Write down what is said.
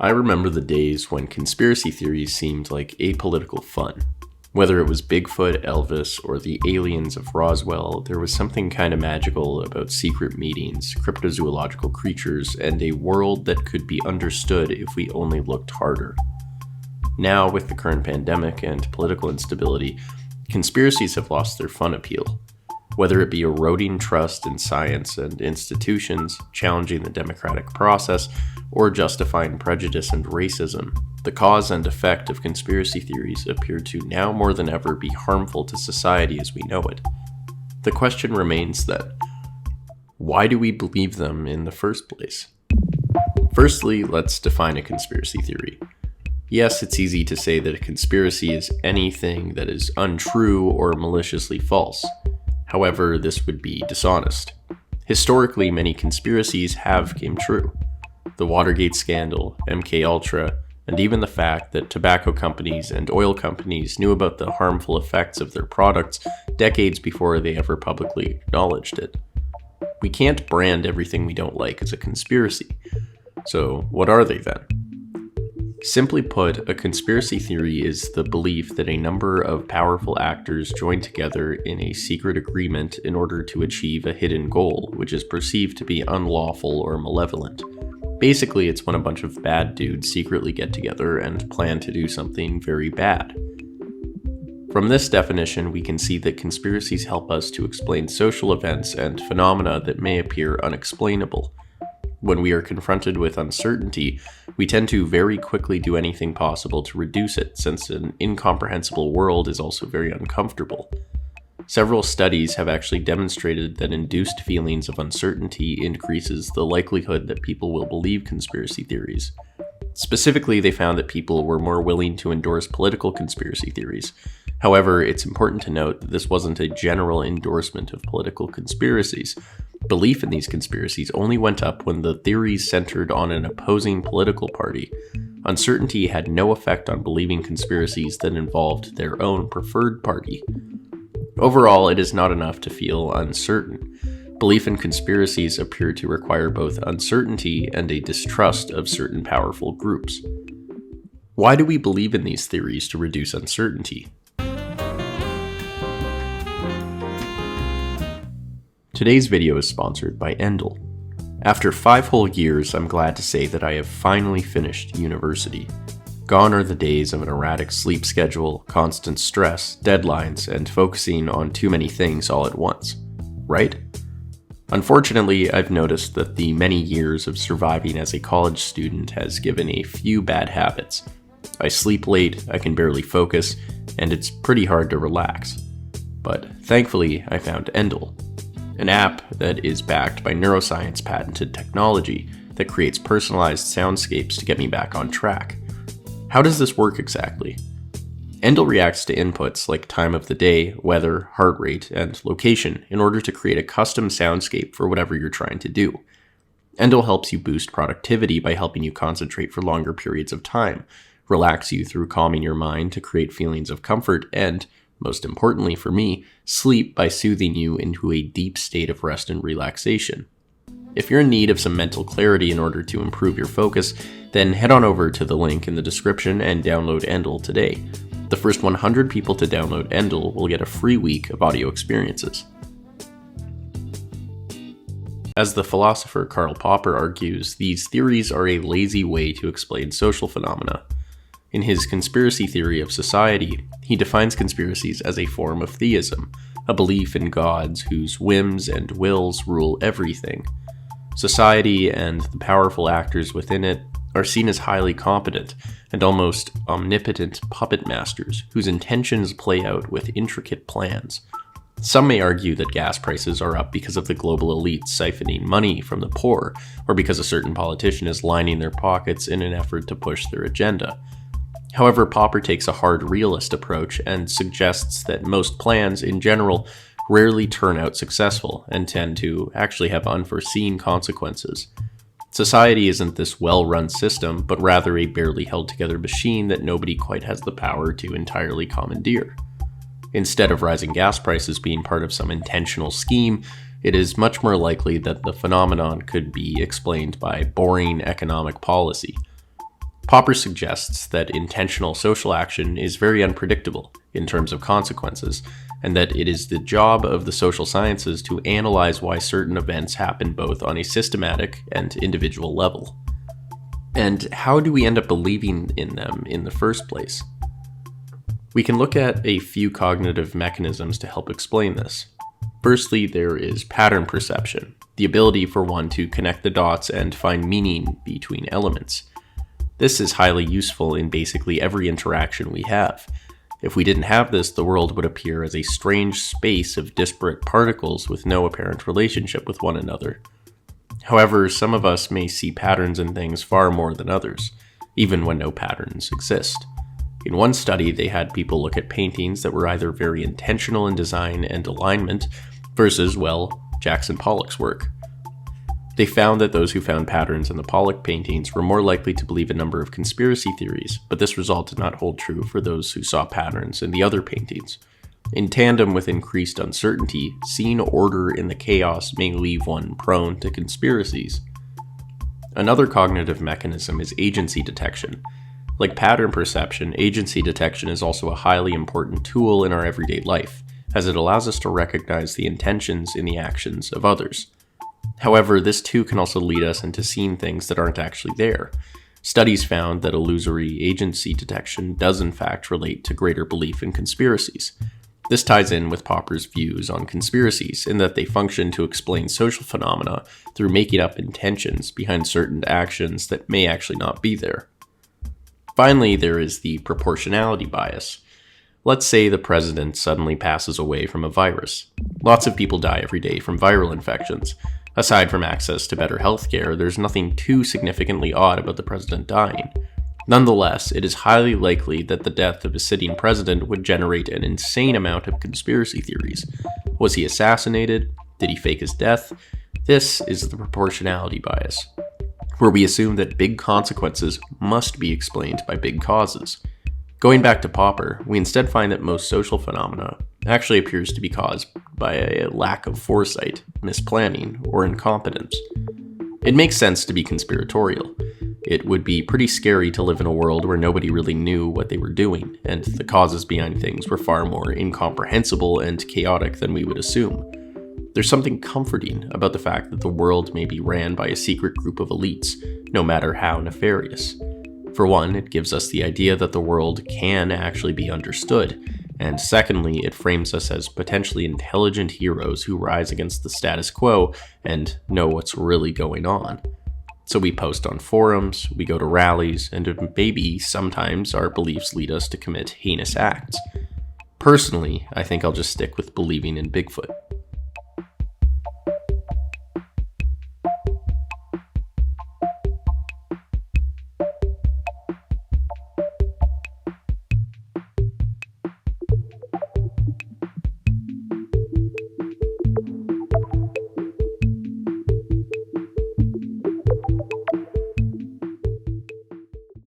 I remember the days when conspiracy theories seemed like apolitical fun. Whether it was Bigfoot, Elvis, or the aliens of Roswell, there was something kind of magical about secret meetings, cryptozoological creatures, and a world that could be understood if we only looked harder. Now, with the current pandemic and political instability, conspiracies have lost their fun appeal. Whether it be eroding trust in science and institutions, challenging the democratic process, or justifying prejudice and racism, the cause and effect of conspiracy theories appear to now more than ever be harmful to society as we know it. The question remains then, why do we believe them in the first place? Firstly, let's define a conspiracy theory. Yes, it's easy to say that a conspiracy is anything that is untrue or maliciously false. However, this would be dishonest. Historically, many conspiracies have come true. The Watergate scandal, MKUltra, and even the fact that tobacco companies and oil companies knew about the harmful effects of their products decades before they ever publicly acknowledged it. We can't brand everything we don't like as a conspiracy. So, what are they then? Simply put, a conspiracy theory is the belief that a number of powerful actors join together in a secret agreement in order to achieve a hidden goal, which is perceived to be unlawful or malevolent. Basically, it's when a bunch of bad dudes secretly get together and plan to do something very bad. From this definition, we can see that conspiracies help us to explain social events and phenomena that may appear unexplainable. When we are confronted with uncertainty, we tend to very quickly do anything possible to reduce it, since an incomprehensible world is also very uncomfortable. Several studies have actually demonstrated that induced feelings of uncertainty increases the likelihood that people will believe conspiracy theories. Specifically, they found that people were more willing to endorse political conspiracy theories. However, it's important to note that this wasn't a general endorsement of political conspiracies. Belief in these conspiracies only went up when the theories centered on an opposing political party. Uncertainty had no effect on believing conspiracies that involved their own preferred party. Overall, it is not enough to feel uncertain. Belief in conspiracies appear to require both uncertainty and a distrust of certain powerful groups. Why do we believe in these theories to reduce uncertainty? Today's video is sponsored by Endel. After 5 whole years, I'm glad to say that I have finally finished university. Gone are the days of an erratic sleep schedule, constant stress, deadlines, and focusing on too many things all at once. Right? Unfortunately, I've noticed that the many years of surviving as a college student has given a few bad habits. I sleep late, I can barely focus, and it's pretty hard to relax. But thankfully, I found Endel, an app that is backed by neuroscience patented technology that creates personalized soundscapes to get me back on track. How does this work exactly? Endel reacts to inputs like time of the day, weather, heart rate, and location in order to create a custom soundscape for whatever you're trying to do. Endel helps you boost productivity by helping you concentrate for longer periods of time, relax you through calming your mind to create feelings of comfort, and, most importantly for me, sleep by soothing you into a deep state of rest and relaxation. If you're in need of some mental clarity in order to improve your focus, then head on over to the link in the description and download Endel today. The first 100 people to download Endel will get a free week of audio experiences. As the philosopher Karl Popper argues, these theories are a lazy way to explain social phenomena. In his conspiracy theory of society, he defines conspiracies as a form of theism, a belief in gods whose whims and wills rule everything. Society and the powerful actors within it are seen as highly competent and almost omnipotent puppet masters whose intentions play out with intricate plans. Some may argue that gas prices are up because of the global elite siphoning money from the poor, or because a certain politician is lining their pockets in an effort to push their agenda. However, Popper takes a hard realist approach and suggests that most plans, in general, rarely turn out successful and tend to actually have unforeseen consequences. Society isn't this well-run system, but rather a barely held-together machine that nobody quite has the power to entirely commandeer. Instead of rising gas prices being part of some intentional scheme, it is much more likely that the phenomenon could be explained by boring economic policy. Popper suggests that intentional social action is very unpredictable in terms of consequences, and that it is the job of the social sciences to analyze why certain events happen both on a systematic and individual level. And how do we end up believing in them in the first place? We can look at a few cognitive mechanisms to help explain this. Firstly, there is pattern perception, the ability for one to connect the dots and find meaning between elements. This is highly useful in basically every interaction we have. If we didn't have this, the world would appear as a strange space of disparate particles with no apparent relationship with one another. However, some of us may see patterns in things far more than others, even when no patterns exist. In one study, they had people look at paintings that were either very intentional in design and alignment versus, well, Jackson Pollock's work. They found that those who found patterns in the Pollock paintings were more likely to believe a number of conspiracy theories, but this result did not hold true for those who saw patterns in the other paintings. In tandem with increased uncertainty, seeing order in the chaos may leave one prone to conspiracies. Another cognitive mechanism is agency detection. Like pattern perception, agency detection is also a highly important tool in our everyday life, as it allows us to recognize the intentions in the actions of others. However, this too can also lead us into seeing things that aren't actually there. Studies found that illusory agency detection does in fact relate to greater belief in conspiracies. This ties in with Popper's views on conspiracies in that they function to explain social phenomena through making up intentions behind certain actions that may actually not be there. Finally, there is the proportionality bias. Let's say the president suddenly passes away from a virus. Lots of people die every day from viral infections. Aside from access to better healthcare, there's nothing too significantly odd about the president dying. Nonetheless, it is highly likely that the death of a sitting president would generate an insane amount of conspiracy theories. Was he assassinated? Did he fake his death? This is the proportionality bias, where we assume that big consequences must be explained by big causes. Going back to Popper, we instead find that most social phenomena actually appears to be caused by a lack of foresight, misplanning, or incompetence. It makes sense to be conspiratorial. It would be pretty scary to live in a world where nobody really knew what they were doing, and the causes behind things were far more incomprehensible and chaotic than we would assume. There's something comforting about the fact that the world may be ran by a secret group of elites, no matter how nefarious. For one, it gives us the idea that the world can actually be understood, and secondly, it frames us as potentially intelligent heroes who rise against the status quo and know what's really going on. So we post on forums, we go to rallies, and maybe sometimes our beliefs lead us to commit heinous acts. Personally, I think I'll just stick with believing in Bigfoot.